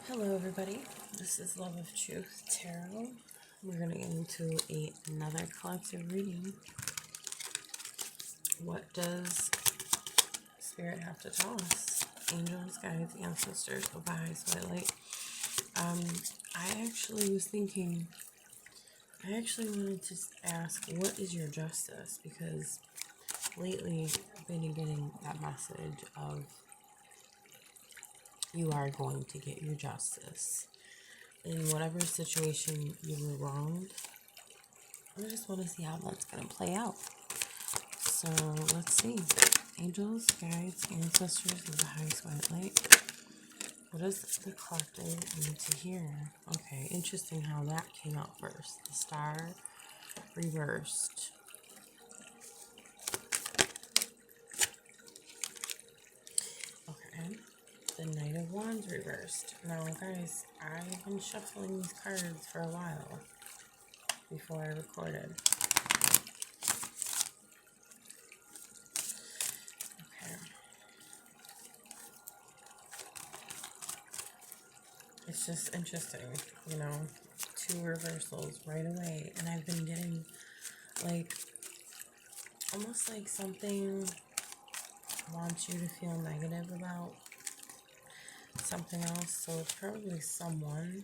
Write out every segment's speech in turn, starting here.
Hello everybody, this is Love of Truth Tarot. We're going to get into another collective reading. What does Spirit have to tell us? Angels, guides, ancestors, of the highest white light. I actually was thinking, I actually wanted to ask, what is your justice? Because lately I've been getting that message of you are going to get your justice. In whatever situation you were wronged, I just want to see how that's going to play out. So let's see. Angels, guides, ancestors of the highest white light. What does the collective need to hear? Okay, interesting how that came out first. The star reversed. Okay. The Knight of Wands reversed. Now, guys, I've been shuffling these cards for a while before I recorded. Okay. It's just interesting, you know, two reversals right away. And I've been getting, like, almost like something wants you to feel negative about something else. So it's probably someone.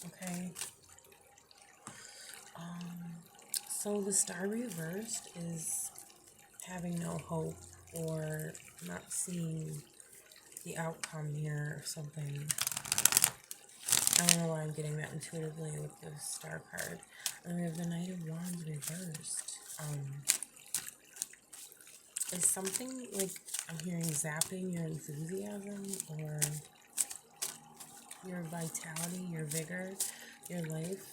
Okay. So the star reversed is having no hope or not seeing the outcome here or something. I don't know why I'm getting that intuitively with the star card. And we have the Knight of Wands reversed. Is something like I'm hearing zapping your enthusiasm or your vitality, your vigor, your life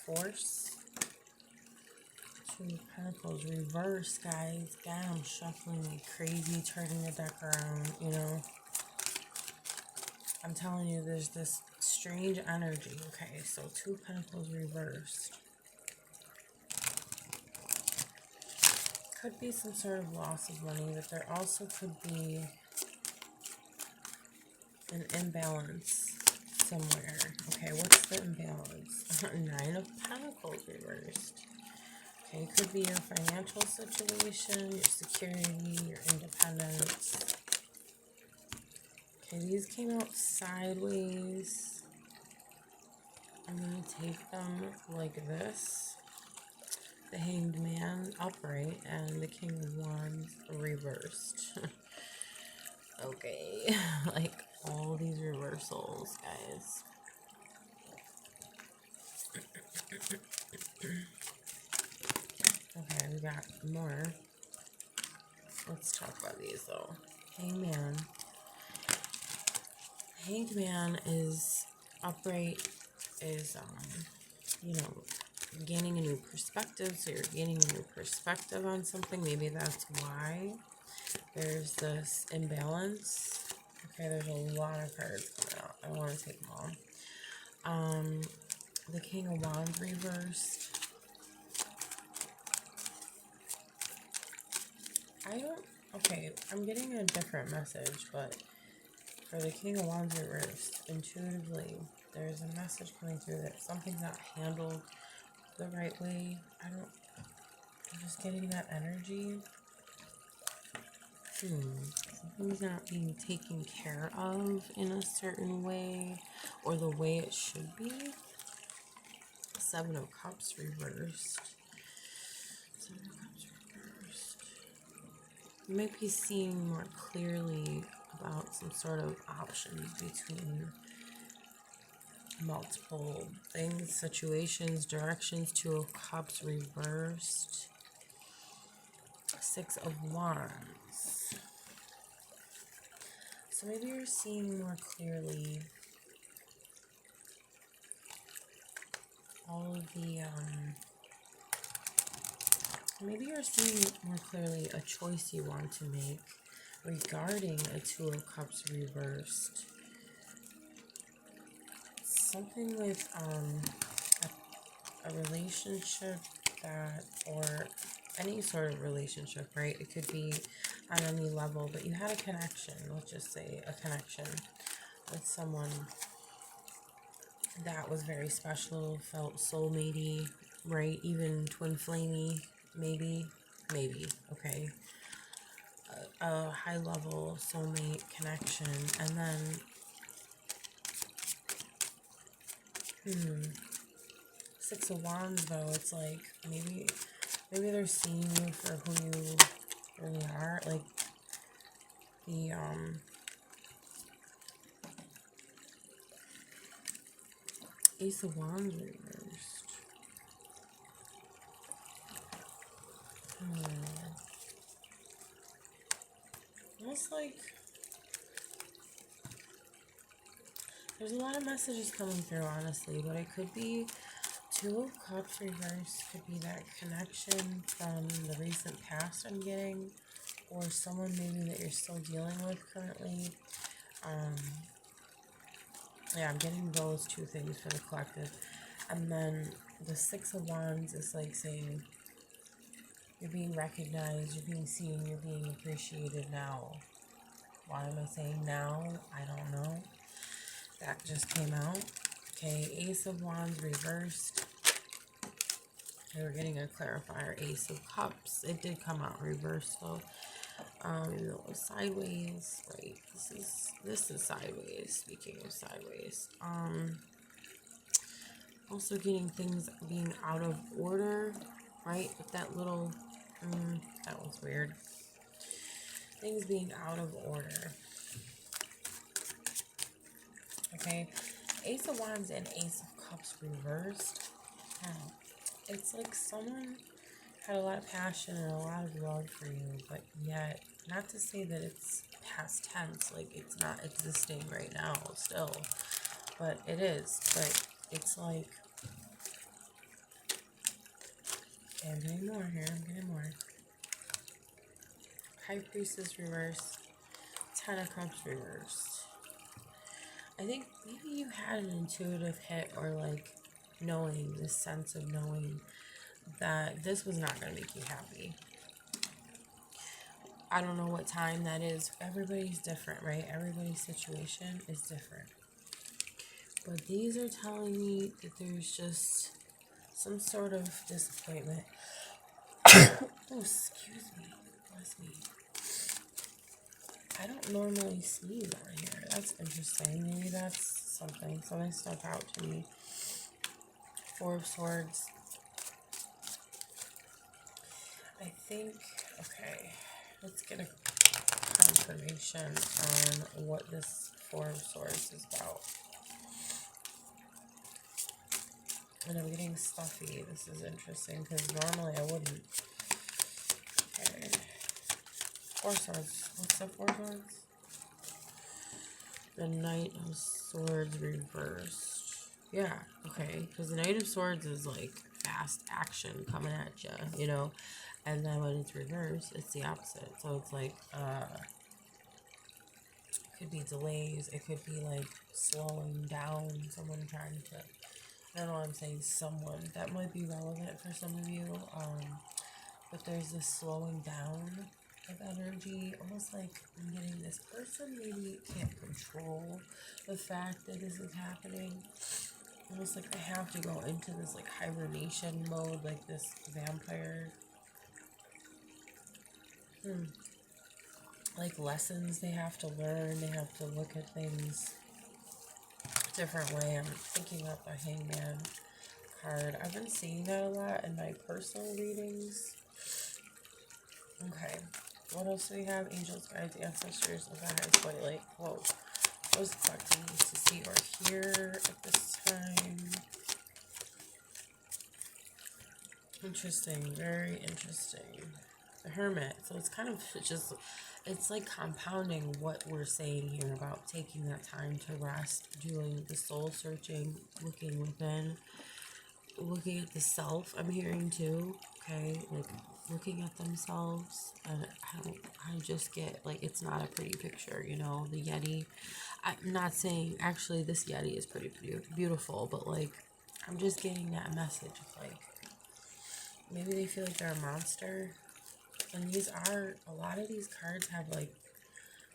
force? Two of Pentacles reverse, guys. God, I'm shuffling like crazy, turning the deck around, you know. I'm telling you, there's this strange energy. Okay, so Two of Pentacles reversed. Could be some sort of loss of money, but there also could be an imbalance somewhere. Okay, what's the imbalance? Nine of Pentacles reversed. Okay, it could be your financial situation, your security, your independence. Okay, these came out sideways. I'm going to take them like this. The Hanged Man upright and the King of Wands reversed. Okay, like all these reversals, guys. Okay, we got more. Let's talk about these though. Hanged Man. Hanged Man is upright, is you know, gaining a new perspective. So you're gaining a new perspective on something. Maybe that's why there's this imbalance. Okay, there's a lot of cards coming out. I don't want to take them all. The King of Wands reversed. Okay, I'm getting a different message, but for the King of Wands reversed, intuitively, there's a message coming through that something's not handled the right way. I'm just getting that energy. Something's not being taken care of in a certain way, or the way it should be. Seven of Cups reversed. Seven of Cups reversed. You might be seeing more clearly about some sort of options between multiple things, situations, directions. Two of Cups reversed. Six of Wands. So maybe you're seeing more clearly all of the, maybe you're seeing more clearly a choice you want to make regarding a Two of Cups reversed. Something with a relationship that, or any sort of relationship, right? It could be on any level, but you had a connection. Let's just say a connection. with someone that was very special, felt soulmatey, right? Even twin flamey, maybe, okay? A high level soulmate connection, and then, Six of Wands, though, it's like, maybe they're seeing you for who you really are, like, the, Ace of Wands reversed. Almost like there's a lot of messages coming through, honestly, but it could be Two of Cups reversed, could be that connection from the recent past I'm getting, or someone maybe that you're still dealing with currently. Yeah, I'm getting those two things for the collective. And then the Six of Wands is like saying you're being recognized, you're being seen, you're being appreciated now. Why am I saying now? I don't know. That just came out. Okay, Ace of Wands reversed. Okay, we're getting a clarifier. Ace of Cups. It did come out reversed though. It was sideways. Right. This is sideways. Speaking of sideways. Also getting things being out of order. Right? With that little that was weird. Things being out of order. Okay. Ace of Wands and Ace of Cups reversed. It's like someone had a lot of passion and a lot of love for you, but yet, not to say that it's past tense, like it's not existing right now still, but it is. But it's like, okay, I'm getting more here, I'm getting more. High Priestess reversed, Ten of Cups reversed. I think maybe you had an intuitive hit, or like knowing, this sense of knowing that this was not going to make you happy. I don't know what time that is. Everybody's different, right? Everybody's situation is different. But these are telling me that there's just some sort of disappointment. Oh, excuse me. Bless me. I don't normally sneeze on here. That's interesting. Maybe that's something. Something stuck out to me. Four of Swords. I think, okay, let's get a confirmation on what this Four of Swords is about. And I'm getting stuffy. This is interesting because normally I wouldn't. Okay. Four Swords. What's the Four Swords? The Knight of Swords reversed. Yeah, okay. Because the Knight of Swords is like fast action coming at you, you know? And then when it's reversed, it's the opposite. So it's like, it could be delays. It could be like slowing down. Someone trying to, I don't know why I'm saying someone. That might be relevant for some of you. But there's this slowing down of energy. Almost like I'm getting this person maybe can't control the fact that this is happening. Almost like they have to go into this like hibernation mode, like this vampire. Like lessons they have to learn. They have to look at things a different way. I'm thinking of a Hangman card. I've been seeing that a lot in my personal readings. Okay. What else do we have? Angels, guides, ancestors, of the highest white light. Whoa. What was expecting to see or hear at this time? Interesting. Very interesting. The Hermit. So it's kind of just, it's like compounding what we're saying here about taking that time to rest, doing the soul searching, looking within, looking at the self. I'm hearing too. Okay. Like looking at themselves, and I just get like, it's not a pretty picture, you know. The Yeti, I'm not saying actually this Yeti is pretty beautiful, but like I'm just getting that message of like maybe they feel like they're a monster. And these are, a lot of these cards have like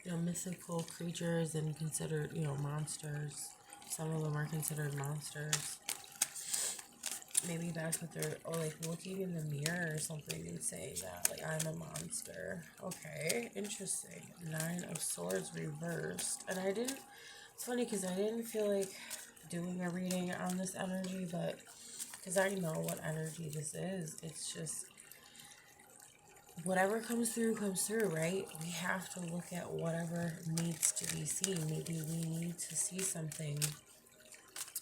mythical creatures and considered, monsters. Some of them are considered monsters. Maybe that's what they're, or like looking in the mirror or something and saying that, like, I'm a monster. Okay, interesting. 9 of Swords reversed. And it's funny because I didn't feel like doing a reading on this energy, but because I know what energy this is. It's just, whatever comes through, right? We have to look at whatever needs to be seen. Maybe we need to see something.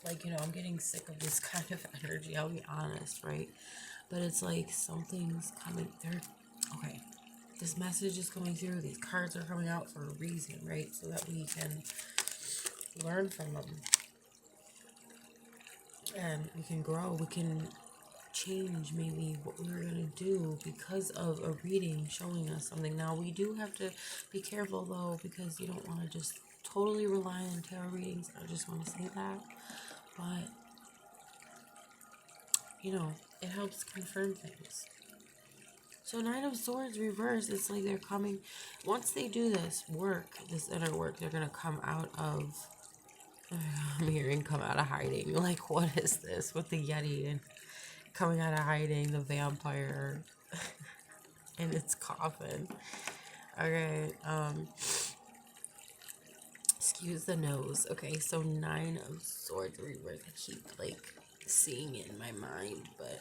Like, I'm getting sick of this kind of energy, I'll be honest, right? But it's like something's coming through. Okay, this message is coming through. These cards are coming out for a reason, right? So that we can learn from them. And we can grow. We can change maybe what we were going to do because of a reading showing us something. Now, we do have to be careful, though, because you don't want to just totally rely on tarot readings. I just want to say that. But, it helps confirm things. So 9 of Swords reverse, it's like they're coming, once they do this work, this inner work, they're going to come out of, I'm hearing come out of hiding. Like, what is this with the Yeti and coming out of hiding, the vampire in its coffin. Okay, excuse the nose. Okay, so 9 of Swords reverse. I keep, like, seeing it in my mind, but...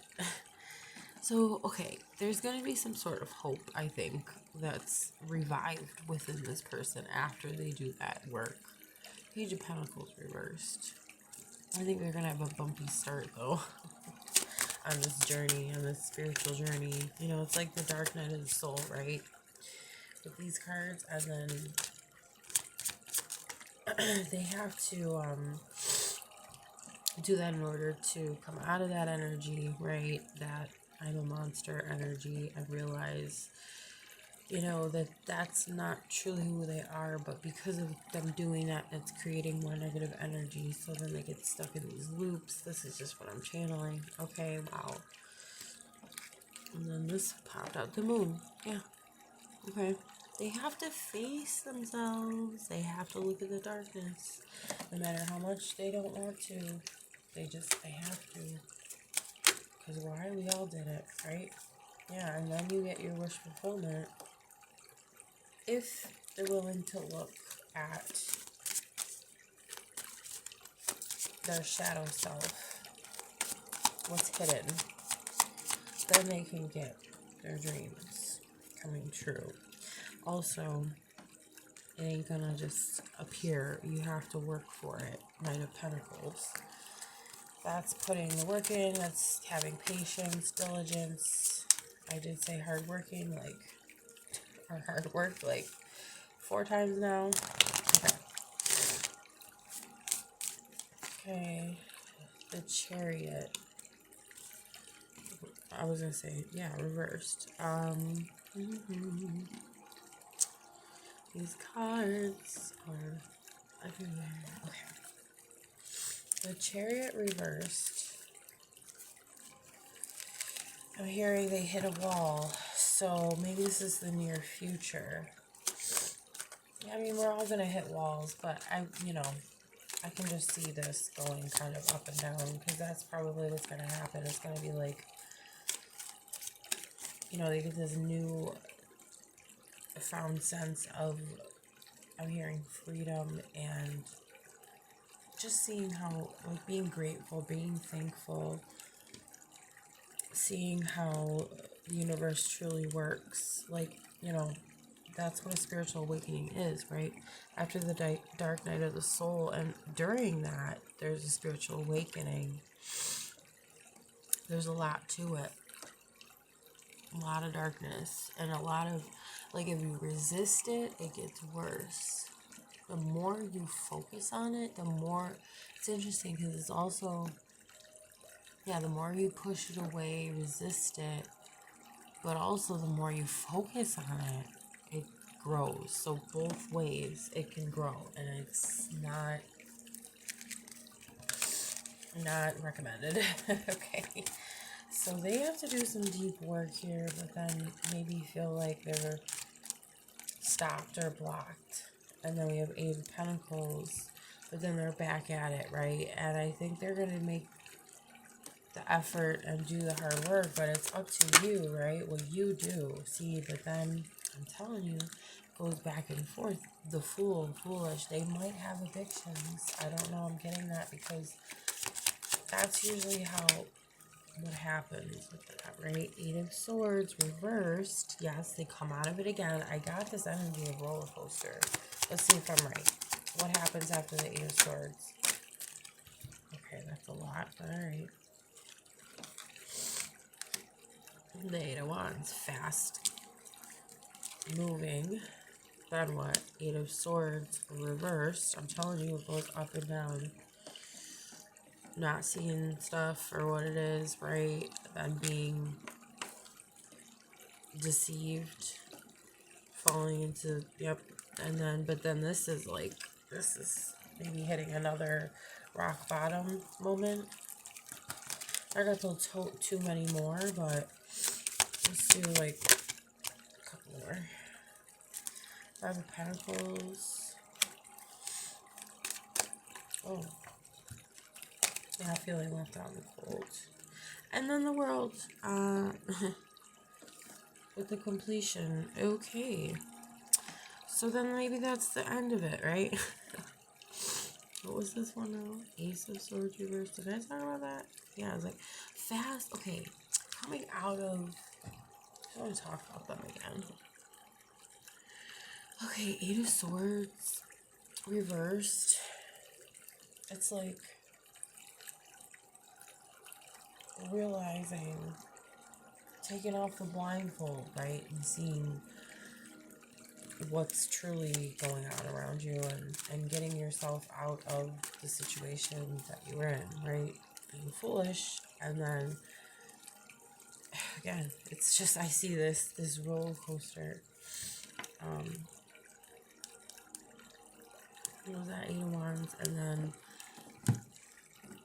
So, okay, there's going to be some sort of hope, I think, that's revived within this person after they do that work. Page of Pentacles reversed. I think they're going to have a bumpy start, though, on this journey, on this spiritual journey. It's like the Dark Night of the Soul, right? With these cards, and then they have to do that in order to come out of that energy, right? That I'm a monster energy, and realize, that that's not truly who they are, but because of them doing that, it's creating more negative energy, so then they get stuck in these loops. This is just what I'm channeling. Okay, wow. And then this popped out, the moon. Yeah, okay. They have to face themselves. They have to look at the darkness, no matter how much they don't want to. They have to. Because why? We all did it, right? Yeah, and then you get your wish fulfillment if they're willing to look at their shadow self, what's hidden. Then they can get their dreams coming true. Also, it ain't gonna just appear. You have to work for it. Knight of Pentacles. That's putting the work in. That's having patience, diligence. I did say hardworking, or hard work, 4 times now. Okay. Okay. The Chariot. I was gonna say, yeah, reversed. These cards are everywhere. Okay. The Chariot reversed. I'm hearing they hit a wall, so maybe this is the near future. I mean, we're all gonna hit walls, but I can just see this going kind of up and down, because that's probably what's gonna happen. It's gonna be like, they get this new found sense of, I'm hearing freedom, and just seeing how, being grateful, being thankful, seeing how the universe truly works. That's what a spiritual awakening is, right? After the dark night of the soul, and during that, there's a spiritual awakening. There's a lot to it. A lot of darkness, and a lot of, if you resist it, it gets worse. The more you focus on it, the more, it's interesting, because it's also, the more you push it away, resist it, but also the more you focus on it, it grows. So both ways it can grow, and it's not recommended. Okay. So they have to do some deep work here, but then maybe feel like they're stopped or blocked. And then we have Eight of Pentacles, but then they're back at it, right? And I think they're going to make the effort and do the hard work, but it's up to you, right? What you do. See, but then I'm telling you, goes back and forth. The Fool, Foolish, they might have evictions. I don't know. I'm getting that because that's usually what happens with that, right? Eight of Swords reversed. Yes, they come out of it again. I got this energy of roller coaster. Let's see if I'm right. What happens after the Eight of Swords? Okay, that's a lot. All right. The Eight of Wands, fast moving. Then what? Eight of Swords reversed. I'm telling you, it goes up and down. Not seeing stuff for what it is, right? Then being deceived, falling into, yep. And then, but then this is maybe hitting another rock bottom moment. I got too many more, but let's do like a couple more. Five of Pentacles. Oh. Yeah, feeling left out in the cold. And then the World. With the completion. Okay. So then maybe that's the end of it, right? What was this one now? Ace of Swords reversed. Did I talk about that? Yeah, I was like, fast. Okay. Coming out of... I want to talk about them again. Okay, Eight of Swords reversed. It's like realizing, taking off the blindfold, right? And seeing what's truly going on around you and getting yourself out of the situation that you were in, right? Being foolish. And then, again, it's just, I see this roller coaster. What was that? Eight of Wands, and then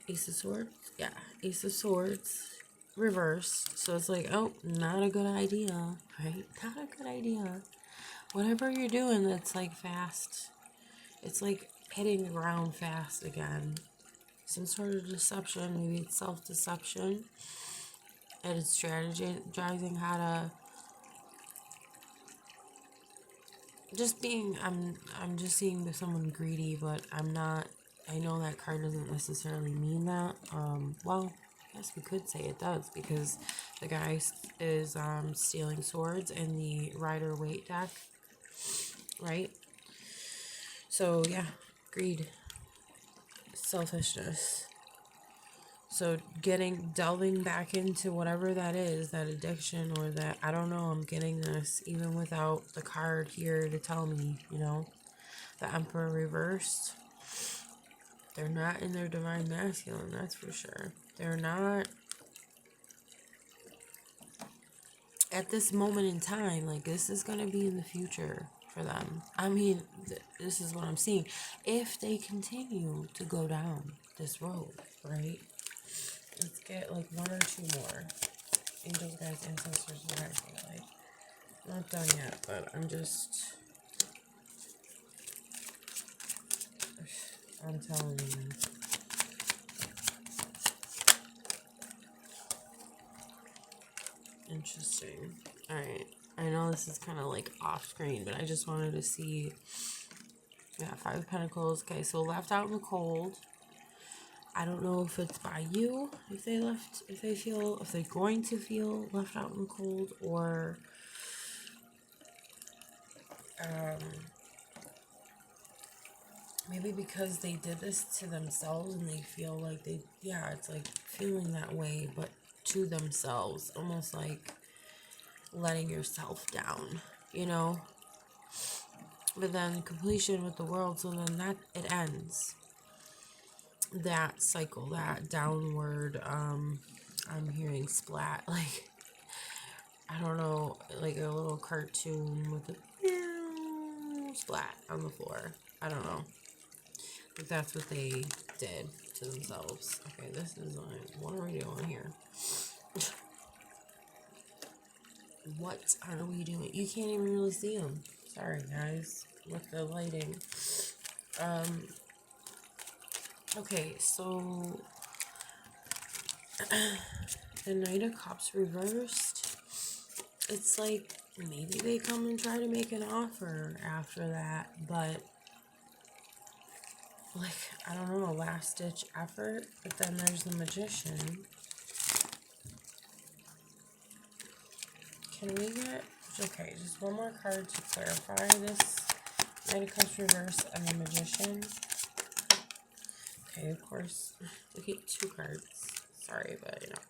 Ace of Swords. Yeah, Ace of Swords reversed. So it's like, oh, not a good idea, right? Not a good idea. Whatever you're doing that's like fast, it's like hitting the ground fast again. Some sort of deception, maybe it's self-deception. And it's strategizing how to just being, I'm just seeing someone greedy, but I'm not. I know that card doesn't necessarily mean that. Well, I guess we could say it does, because the guy is stealing swords in the Rider-Waite deck, right? So yeah, greed, selfishness. So delving back into whatever that is, that addiction or that, I don't know, I'm getting this even without the card here to tell me, you know, the Emperor reversed. They're not in their divine masculine, that's for sure. They're not at this moment in time. Like, this is going to be in the future for them. I mean, this is what I'm seeing. If they continue to go down this road, right? Let's get like one or two more. Angels, guides, ancestors, whatever. Like, not done yet, but I'm telling you. Interesting. Alright. I know this is kind of like off screen, but I just wanted to see. Yeah, Five of Pentacles. Okay, so left out in the cold. I don't know if it's by you, if they're going to feel left out in the cold, or maybe because they did this to themselves and they feel like it's like feeling that way, but to themselves, almost like letting yourself down, you know? But then completion with the World, so then that, it ends. That cycle, that downward, I'm hearing splat, like, I don't know, like a little cartoon with a splat on the floor. I don't know. Like, that's what they did to themselves. Okay, this is like, what are we doing here? What are we doing? You can't even really see them. Sorry, guys. with the lighting. Okay, so the Knight of Cups reversed. It's like maybe they come and try to make an offer after that, but like, I don't know, last ditch effort. But then there's the Magician. Can we get, okay, just one more card to clarify this Knight of Cups reverse and the Magician. Okay, of course, we get 2 cards. Sorry, but you know.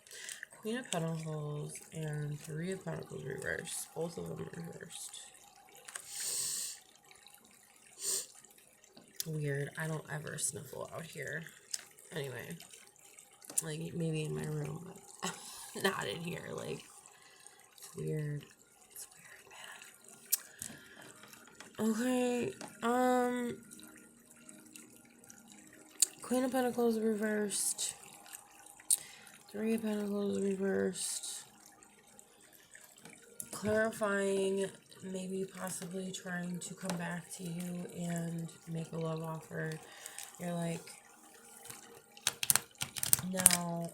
Queen of Pentacles and 3 of Pentacles reversed. Both of them reversed. Weird. I don't ever sniffle out here. Anyway. Like, maybe in my room, but not in here. Like, it's weird. It's weird, man. Okay. Queen of Pentacles reversed. 3 of Pentacles reversed. Clarifying, maybe possibly trying to come back to you and make a love offer. You're like, no.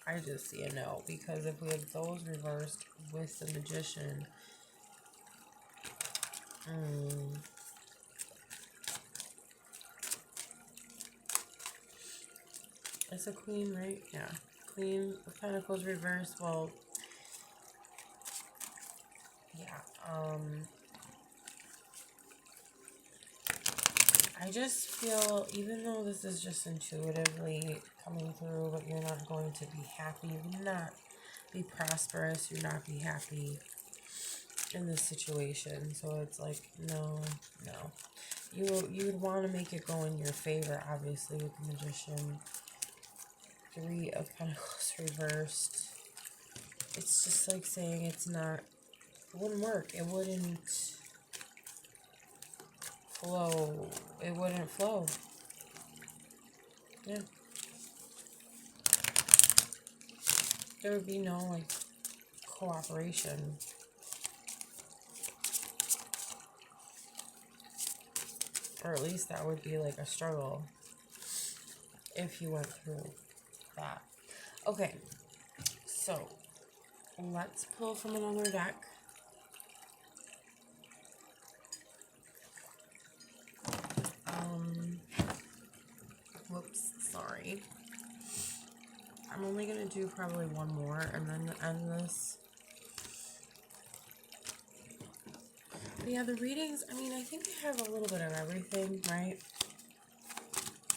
I just see a no, because if we have those reversed with the Magician, it's a Queen, right? Yeah. Queen of Pentacles reversed. Well, yeah. I just feel, even though this is just intuitively coming through, but you're not going to be happy, you're not be prosperous, you're not be happy in this situation. So it's like, no. You would want to make it go in your favor, obviously, with the Magician. 3 of Pentacles reversed. It's just like saying it wouldn't work. It wouldn't flow. It wouldn't flow. Yeah. There would be no, like, cooperation. Or at least that would be, like, a struggle if you went through that. Okay. So, let's pull from another deck. Whoops, sorry. I'm only going to do probably one more and then end this. But yeah, the readings, I mean, I think we have a little bit of everything, right?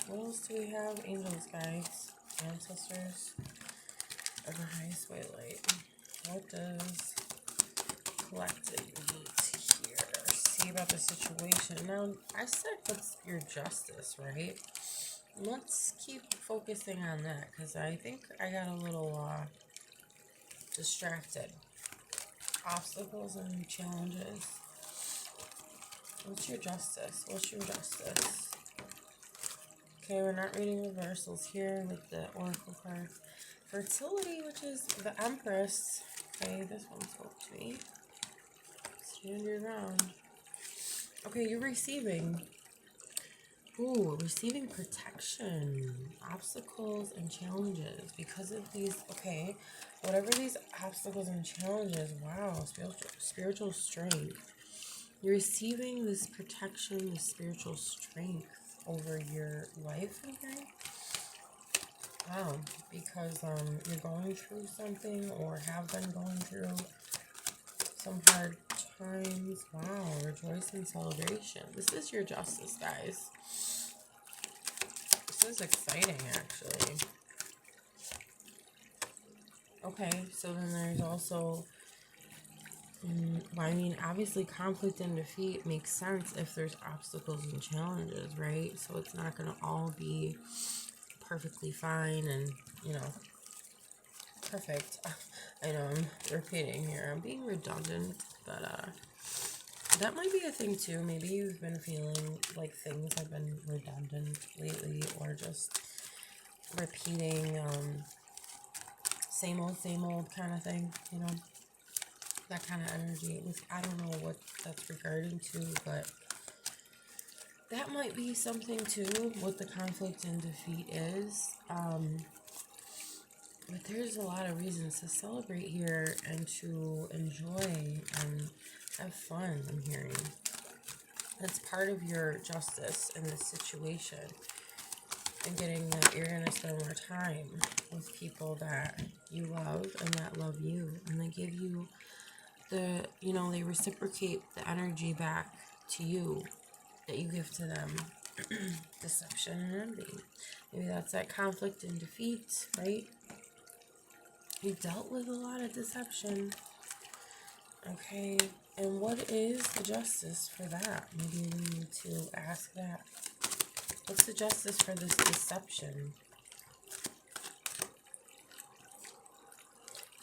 What else do we have? Angels, guides, ancestors, of the highest way light. What does collective need to hear? See about the situation. Now, I said what's your justice, right? Let's keep focusing on that, because I think I got a little distracted. Obstacles and challenges. What's your justice? What's your justice? Okay, we're not reading reversals here with the Oracle card. Fertility, which is the Empress. Okay, this one spoke to me. Stand your ground. Okay, you're receiving. Ooh, receiving protection, obstacles, and challenges because of these. Okay, whatever these obstacles and challenges, wow, spiritual strength. You're receiving this protection, this spiritual strength over your life, okay? Wow, because you're going through something or have been going through some hard times. Wow, rejoice and celebration. This is your justice, guys. This is exciting, actually. Okay, so then there's also, I mean, obviously conflict and defeat makes sense if there's obstacles and challenges, right? So it's not going to all be perfectly fine and, you know, perfect. I know I'm repeating here. I'm being redundant, but that might be a thing too. Maybe you've been feeling like things have been redundant lately, or just repeating same old kind of thing, you know. that kind of energy. I don't know what that's regarding to, but that might be something too, what the conflict and defeat is. But there's a lot of reasons to celebrate here and to enjoy and have fun, I'm hearing. That's part of your justice in this situation. And getting that you're going to spend more time with people that you love and that love you. And they give you they reciprocate the energy back to you that you give to them. Deception and envy. Maybe that's that conflict and defeat, right? You dealt with a lot of deception. Okay, and what is the justice for that? Maybe we need to ask that. What's the justice for this deception?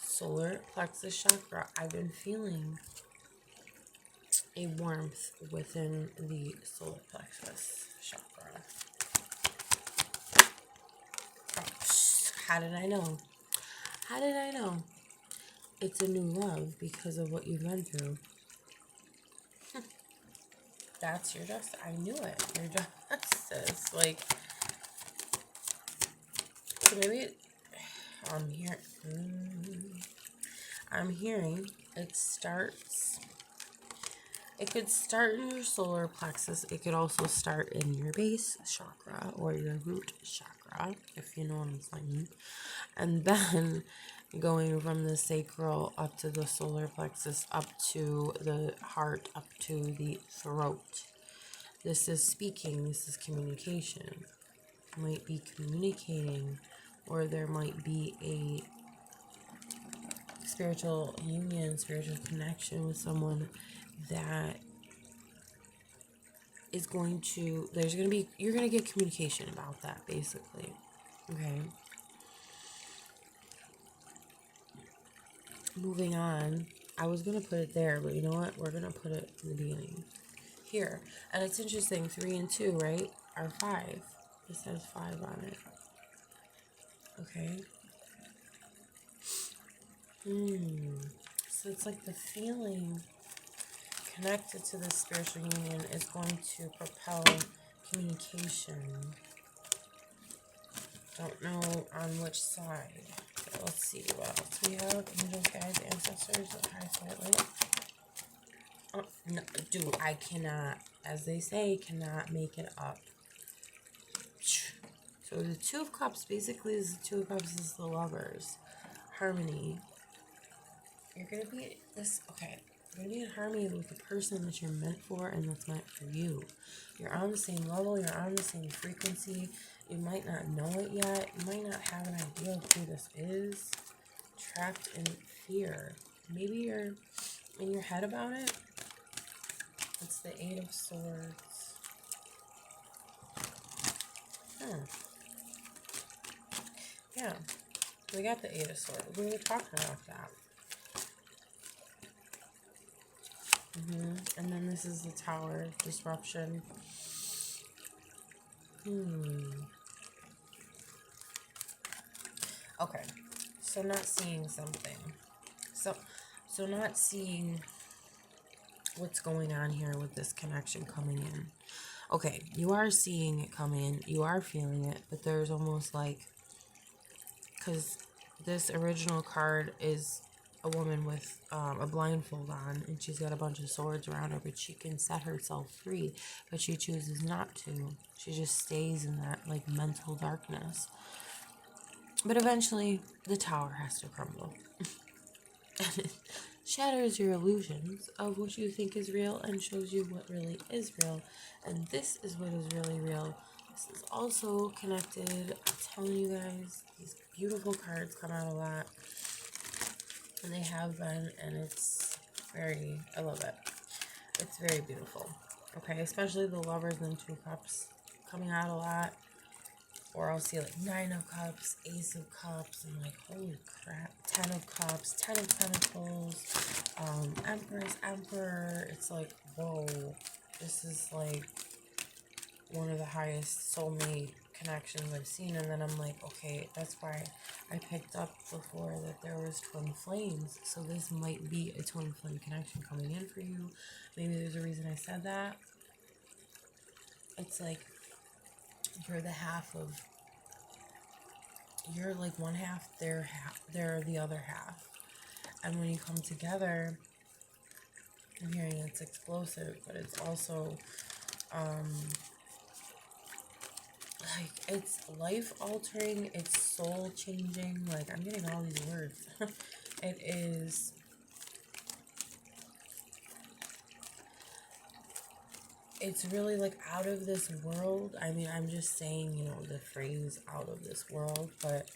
Solar plexus chakra. I've been feeling a warmth within the solar plexus chakra. Oh, how did I know? How did I know? It's a new love because of what you've been through. That's your justice. I knew it. Your justice. Like, so maybe I'm hearing it starts. It could start in your solar plexus. It could also start in your base chakra or your root chakra, if you know what I'm saying. And then going from the sacral up to the solar plexus, up to the heart, up to the throat. This is speaking. This is communication. You might be communicating, or there might be a spiritual union, spiritual connection with someone that is going to, you're going to get communication about that, basically. Okay. Moving on. I was going to put it there, but you know what? We're going to put it in the beginning. Here. And it's interesting, 3 and 2, right? Are 5. It says 5 on it. Okay. So it's like the feeling connected to the spiritual union is going to propel communication. Don't know on which side. Okay, let's see what else we have. Angels, guides, ancestors, high flight light. Oh, no, dude, I cannot, as they say, cannot make it up. So the Two of Cups, basically, is the Two of Cups is the lovers. Harmony. You're going to be okay. You're going to be in harmony with the person that you're meant for and that's meant for you. You're on the same level. You're on the same frequency. You might not know it yet. You might not have an idea of who this is. Trapped in fear. Maybe you're in your head about it. It's the 8 of Swords. Yeah. We got the 8 of Swords. We were talking about that. And then this is the Tower, disruption. Okay. So not seeing something. So not seeing what's going on here with this connection coming in. Okay, you are seeing it come in. You are feeling it, but there's almost like, because this original card is a woman with a blindfold on, and she's got a bunch of swords around her, but she can set herself free, but she chooses not to. She just stays in that like mental darkness. But eventually the tower has to crumble. And it shatters your illusions of what you think is real and shows you what really is real. And this is what is really real. This is also connected. I'm telling you guys, these beautiful cards come out a lot. And they have been, and I love it. It's very beautiful. Okay, especially the Lovers and 2 Cups coming out a lot. Or I'll see like 9 of Cups, Ace of Cups, and like, holy crap, 10 of Cups, 10 of Pentacles, Empress, Emperor. It's like, whoa, this is like one of the highest soulmate connections I've seen, and then I'm like, okay, that's why I picked up before that there was twin flames. So this might be a twin flame connection coming in for you. Maybe there's a reason I said that. It's like you're the half of, you're like one half, they're the other half. And when you come together, I'm hearing it's explosive, but it's also like it's life altering, it's soul changing. Like, I'm getting all these words. It is, it's really like out of this world. I mean, I'm just saying, you know, the phrase out of this world, but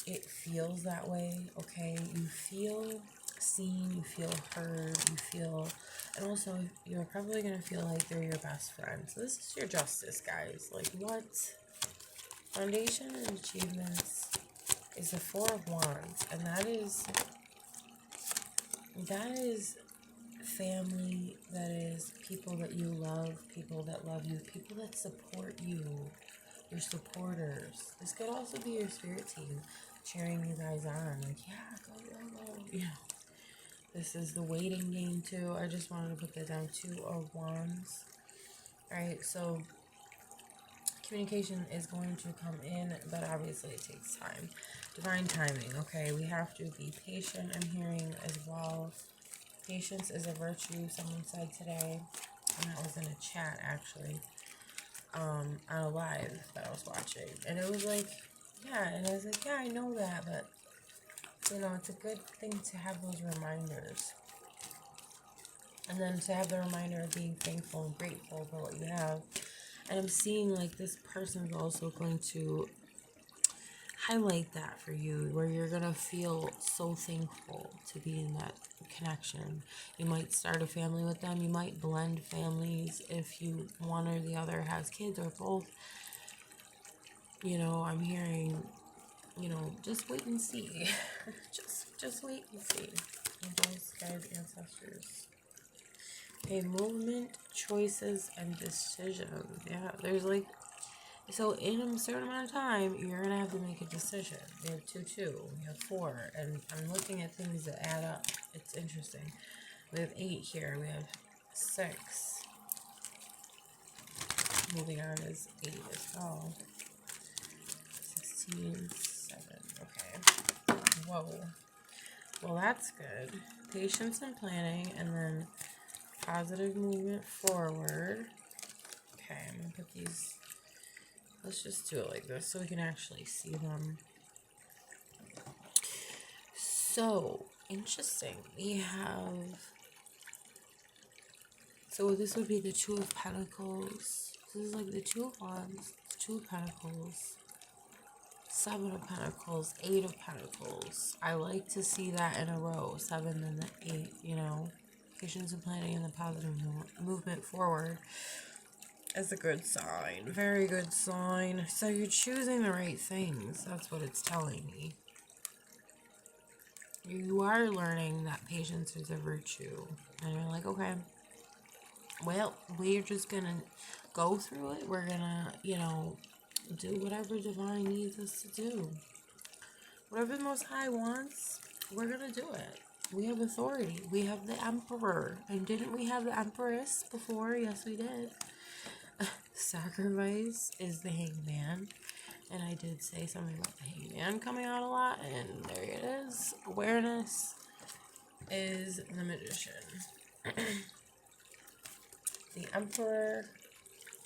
it feels that way. Okay, you feel seen, you feel heard, you feel, and also you're probably gonna feel like they're your best friend. So this is your justice, guys. Like, what? Foundation and achievements is the Four of Wands, and that is family, that is people that you love, people that love you, people that support you, your supporters. This could also be your spirit team cheering you guys on, like, yeah, go, go, go. You know, this is the waiting game too. I just wanted to put that down. Two of Wands. Alright, so communication is going to come in, but obviously it takes time. Divine timing, okay? We have to be patient, I'm hearing as well. Patience is a virtue, someone said today, and that was in a chat actually, on a live that I was watching. And it was like, yeah, and I was like, yeah, I know that, but you know, it's a good thing to have those reminders. And then to have the reminder of being thankful and grateful for what you have. And I'm seeing like this person is also going to highlight that for you, where you're going to feel so thankful to be in that connection. You might start a family with them. You might blend families if you, one or the other has kids or both. You know, I'm hearing, you know, just wait and see. just wait and see. Angels, guides, ancestors. Okay, movement, choices, and decisions. Yeah, there's like, so in a certain amount of time, you're going to have to make a decision. We have 2, 2. We have 4. And I'm looking at things that add up. It's interesting. We have 8 here. We have 6. Moving on is 8 as well. 16, 7. Okay. Whoa. Well, that's good. Patience and planning, and then positive movement forward. Okay, I'm going to put these, let's just do it like this so we can actually see them. So, interesting. We have, so this would be the Two of Pentacles. This is like the Two of Wands, the Two of Pentacles, 7 of Pentacles, 8 of Pentacles. I like to see that in a row, 7 and the 8, you know. Patience and planning and the positive movement forward is a good sign. Very good sign. So you're choosing the right things. That's what it's telling me. You are learning that patience is a virtue. And you're like, okay, well, we're just going to go through it. We're going to, you know, do whatever divine needs us to do. Whatever the Most High wants, we're going to do it. We have authority. We have the Emperor. And didn't we have the Empress before? Yes, we did. Sacrifice is the Hangman. And I did say something about the Hangman coming out a lot. And there it is. Awareness is the Magician. The Emperor,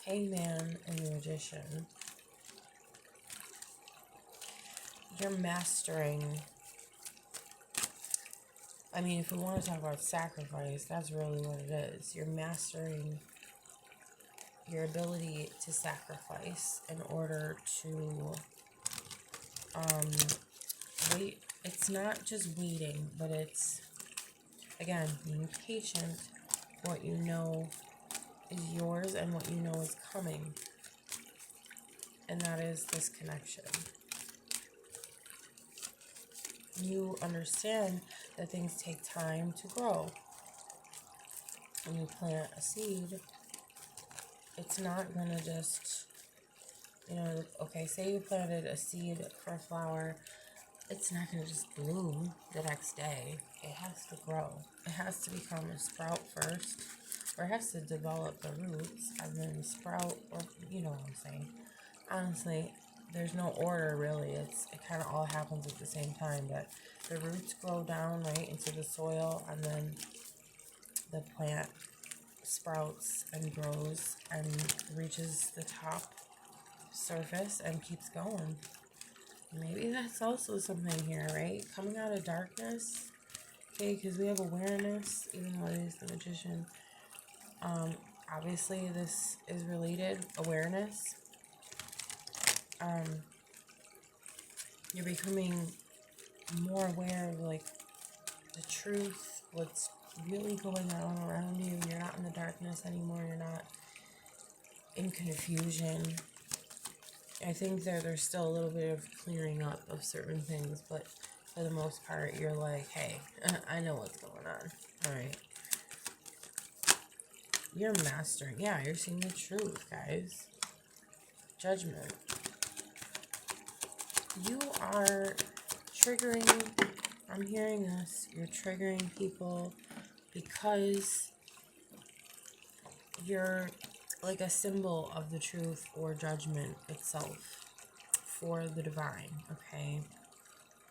Hangman, and the Magician. You're mastering. I mean, if we want to talk about sacrifice, that's really what it is. You're mastering your ability to sacrifice in order to wait. It's not just waiting, but it's, again, being patient. What you know is yours and what you know is coming. And that is this connection. You understand that things take time to grow. When you plant a seed, it's not going to just You know, okay, say you planted a seed for a flower, it's not going to just bloom the next day. It has to grow. It has to become a sprout first, or it has to develop the roots and then sprout, or you know what I'm saying. Honestly, there's no order really. It kind of all happens at the same time, but the roots grow down right into the soil, and then the plant sprouts and grows and reaches the top surface and keeps going. Maybe that's also something here, right? Coming out of darkness, okay, because we have awareness, even though it is the magician. Obviously, this is related, awareness. You're becoming more aware of, like, the truth, what's really going on around you. You're not in the darkness anymore. You're not in confusion. I think there's still a little bit of clearing up of certain things, but for the most part, you're like, hey, I know what's going on. All right. You're mastering. Yeah, you're seeing the truth, guys. Judgment. You are triggering. I'm hearing this. You're triggering people because you're like a symbol of the truth or judgment itself for the divine, okay?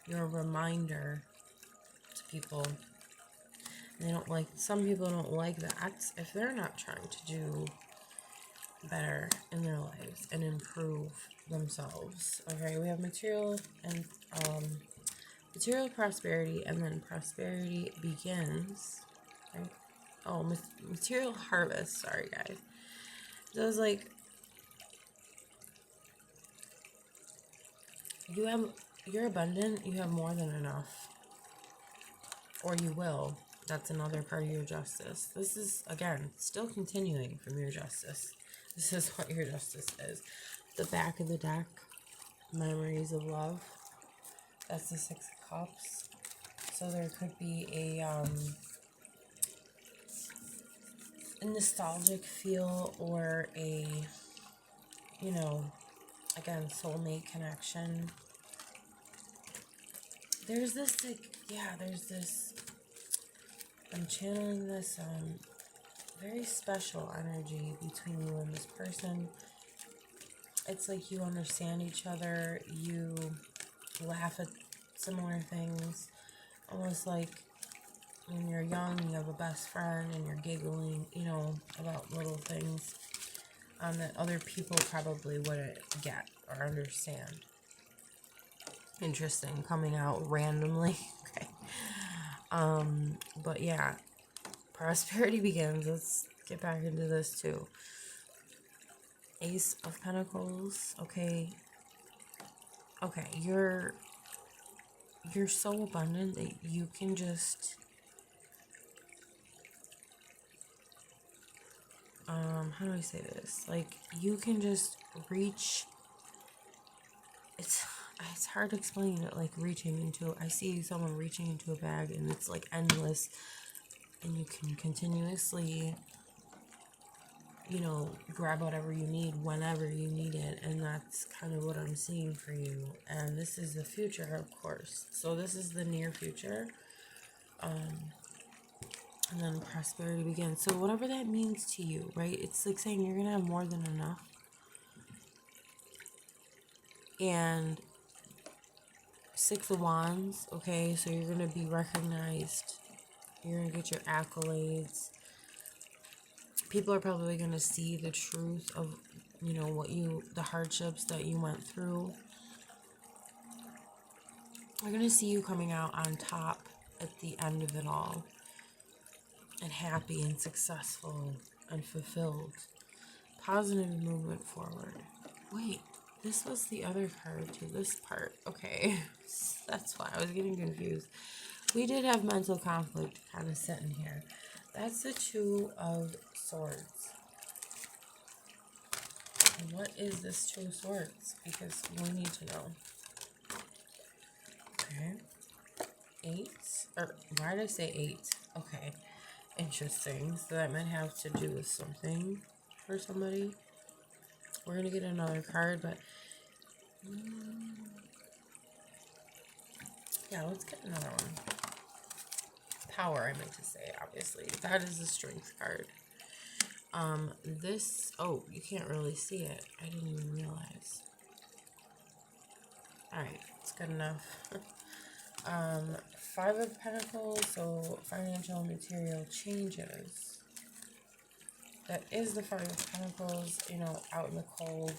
You're a reminder to people. They don't like, some people don't like that if they're not trying to do better in their lives and improve themselves. Okay, we have material and material prosperity, and then prosperity begins, right? Oh, material harvest. Sorry, guys. So it's like you're abundant. You have more than enough, or you will. That's another part of your justice. This is, again, still continuing from your justice. This is what your justice is. The back of the deck, memories of love. That's the Six of Cups. So there could be a nostalgic feel, or a, you know, again, soulmate connection. There's this, like, yeah, there's this, I'm channeling this very special energy between you and this person. It's like you understand each other, you laugh at similar things, almost like when you're young, you have a best friend and you're giggling, you know, about little things that other people probably wouldn't get or understand. Interesting, coming out randomly. Okay. But yeah, prosperity begins. Let's get back into this too. Ace of Pentacles. Okay, you're so abundant that you can just how do I say this? Like, you can just reach. It's hard to explain it, like reaching into. I see someone reaching into a bag and it's like endless, and you can continuously, you know, grab whatever you need whenever you need it, and that's kind of what I'm seeing for you. And this is the future, of course. So this is the near future. And then prosperity begins. So whatever that means to you, right? It's like saying you're gonna have more than enough. And Six of Wands, okay, so you're gonna be recognized. You're gonna get your accolades. People are probably gonna see the truth of, you know, the hardships that you went through. They're gonna see you coming out on top at the end of it all, and happy and successful and fulfilled. Positive movement forward. Wait, this was the other card to this part. Okay, that's why I was getting confused. We did have mental conflict kind of sitting here. That's the Two of Swords. What is this Two of Swords? Because we need to know. Okay. 8. Or why did I say 8? Okay. Interesting. So that might have to do with something for somebody. We're going to get another card, but yeah, let's get another one. Power, I meant to say, obviously. That is the strength card. This, oh, you can't really see it. I didn't even realize. Alright, it's good enough. Five of Pentacles, so financial and material changes. That is the Five of Pentacles, you know, out in the cold.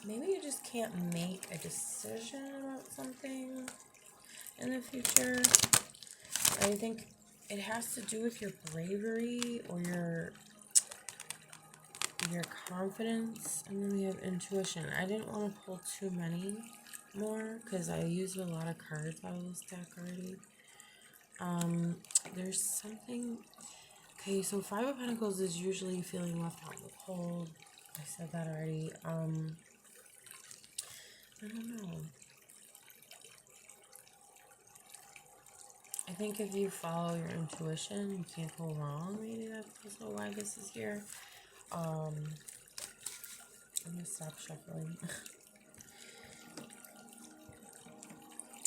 Maybe you just can't make a decision about something in the future. I think it has to do with your bravery or your confidence. And then we have intuition. I didn't want to pull too many more because I used a lot of cards out of this deck already. There's something. Okay, so Five of Pentacles is usually feeling left out in the cold. I said that already. I don't know. I think if you follow your intuition, you can't go wrong. Maybe that's also why this is here. I'm gonna stop shuffling.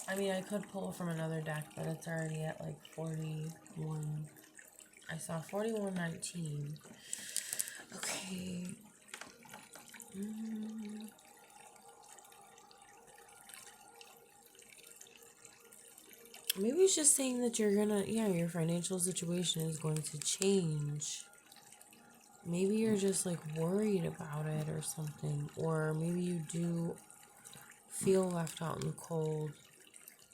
I mean, I could pull from another deck, but it's already at like 41. I saw 41.19. Okay. Maybe it's just saying that you're gonna, yeah, your financial situation is going to change. Maybe you're just like worried about it or something. Or maybe you do feel left out in the cold.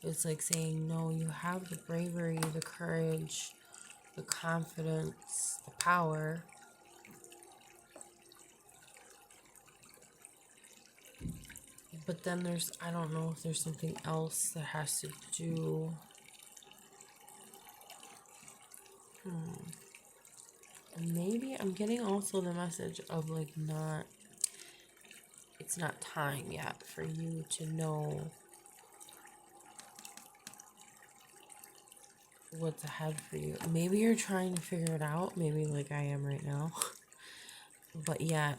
It's like saying, no, you have the bravery, the courage, the confidence, the power. But then there's, I don't know if there's something else that has to do. Maybe I'm getting also the message of like it's not time yet for you to know what's ahead for you. Maybe you're trying to figure it out, maybe like I am right now. But yet,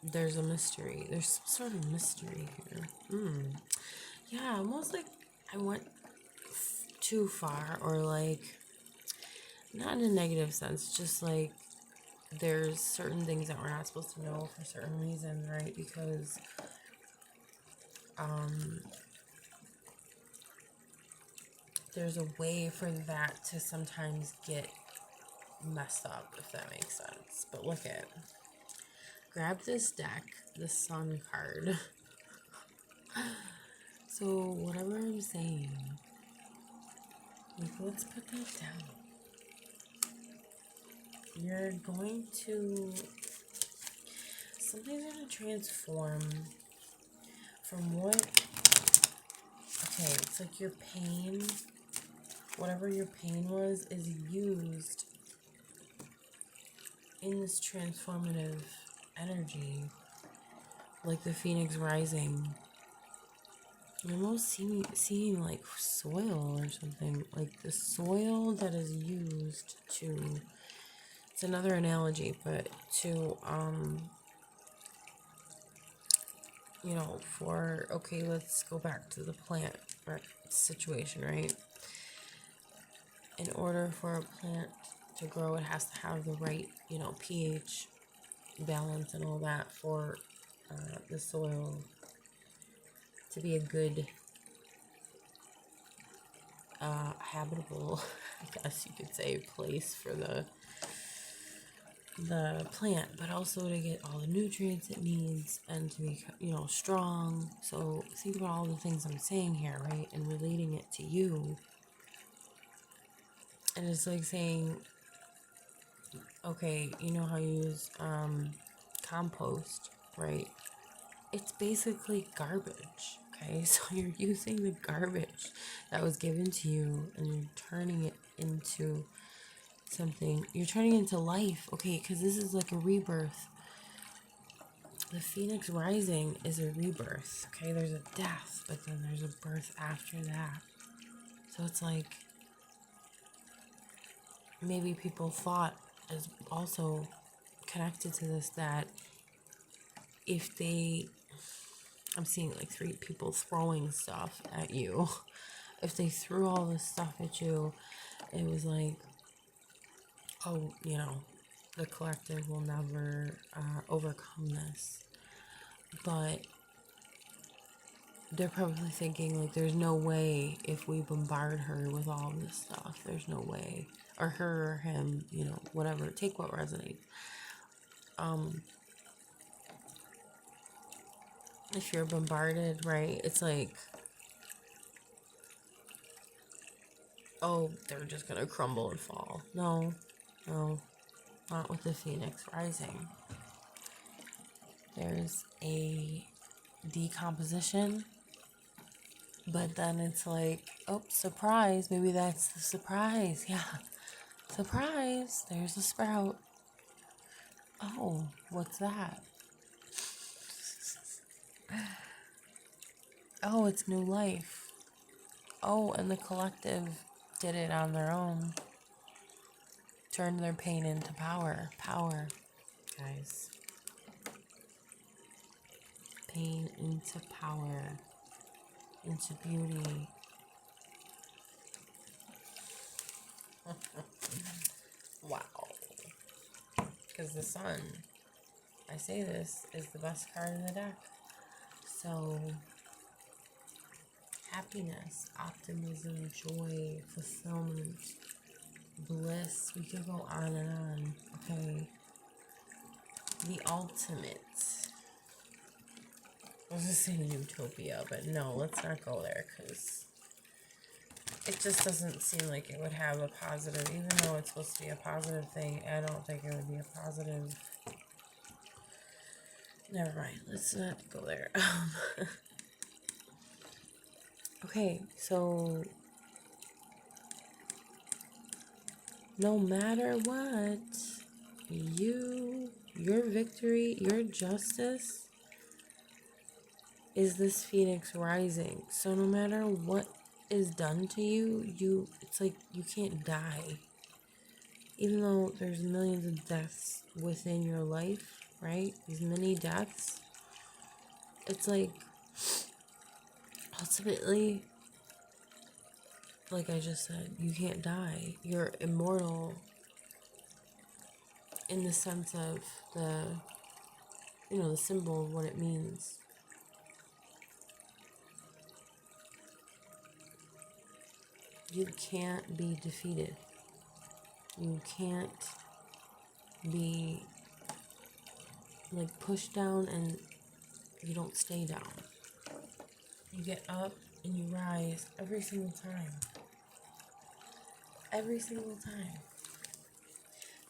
there's a mystery. There's some sort of mystery here. Yeah, almost like I went too far, or like, not in a negative sense, just like there's certain things that we're not supposed to know for certain reasons, right? Because there's a way for that to sometimes get messed up, if that makes sense. But look at, grab this deck, the Sun card. So whatever I'm saying, like, let's put that down. You're going to, something's going to transform from what, okay, it's like your pain, whatever your pain was, is used in this transformative energy, like the Phoenix rising. You're almost seeing like soil or something, like the soil that is used to, it's another analogy, but to, you know, for, okay, let's go back to the plant situation, right? In order for a plant to grow, it has to have the right, you know, pH balance and all that for the soil to be a good, habitable, I guess you could say, place for the plant, but also to get all the nutrients it needs and to be, you know, strong. So think about all the things I'm saying here, right? And relating it to you. And it's like saying, okay, you know how you use compost, right? It's basically garbage, okay? So you're using the garbage that was given to you and you're turning it into something. You're turning it into life, okay? Because this is like a rebirth. the Phoenix Rising is a rebirth, okay? There's a death, but then there's a birth after that. So it's like, maybe people thought, is also connected to this, that if they, I'm seeing like 3 people throwing stuff at you. If they threw all this stuff at you, it was like, oh, you know, the collective will never overcome this. But they're probably thinking, like, there's no way if we bombard her with all this stuff, there's no way. Or her or him, you know, whatever. Take what resonates. If you're bombarded, right, it's like, oh, they're just gonna crumble and fall. No, not with the Phoenix Rising. There's a decomposition, but then it's like, oh, surprise, maybe that's the surprise. Yeah, surprise, there's a sprout. Oh, what's that? Oh, it's new life. Oh, and the collective did it on their own. Turned their pain into power. Power, guys. Pain into power. Into beauty. Wow. Because the sun, I say this, is the best card in the deck. So, happiness, optimism, joy, fulfillment, bliss. We could go on and on. Okay. The ultimate. I was just saying utopia, but no, let's not go there, because it just doesn't seem like it would have a positive, even though it's supposed to be a positive thing. I don't think it would be a positive. Never mind, let's not go there. Okay, so no matter what, your victory, your justice is this Phoenix Rising. So no matter what is done to you, it's like you can't die. Even though there's millions of deaths within your life, right? These many deaths. It's like, ultimately, like I just said, you can't die. You're immortal in the sense of the, the symbol of what it means. You can't be defeated. You can't be like pushed down and you don't stay down. You get up and you rise every single time. Every single time.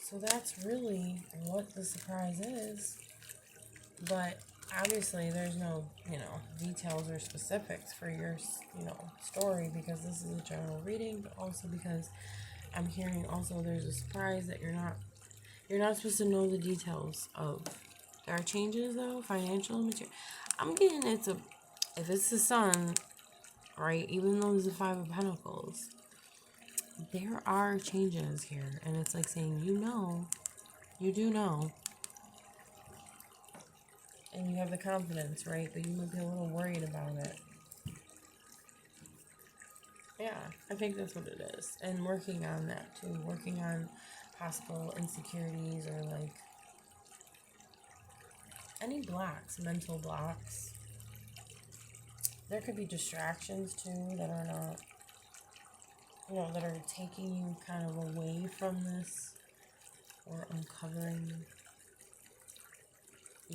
So that's really what the surprise is. But obviously there's no, details or specifics for your, story, because this is a general reading, but also because I'm hearing also there's a surprise that you're not supposed to know the details of. There are changes though, financial and material. I'm getting if it's the sun, right, even though there's a 5 of Pentacles, there are changes here. And it's like saying, you do know. And you have the confidence, right? But you might be a little worried about it. Yeah, I think that's what it is. And working on that too. Working on possible insecurities or like any blocks, mental blocks. There could be distractions too that are not, that are taking you kind of away from this or uncovering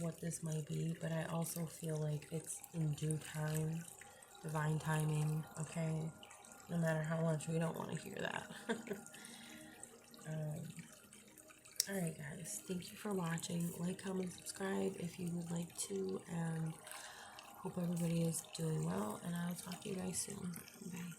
what this might be. But I also feel like it's in due time, divine timing, okay? No matter how much we don't want to hear that. Alright guys, thank you for watching. Like, comment, subscribe if you would like to, and hope everybody is doing well, and I'll talk to you guys soon. Bye.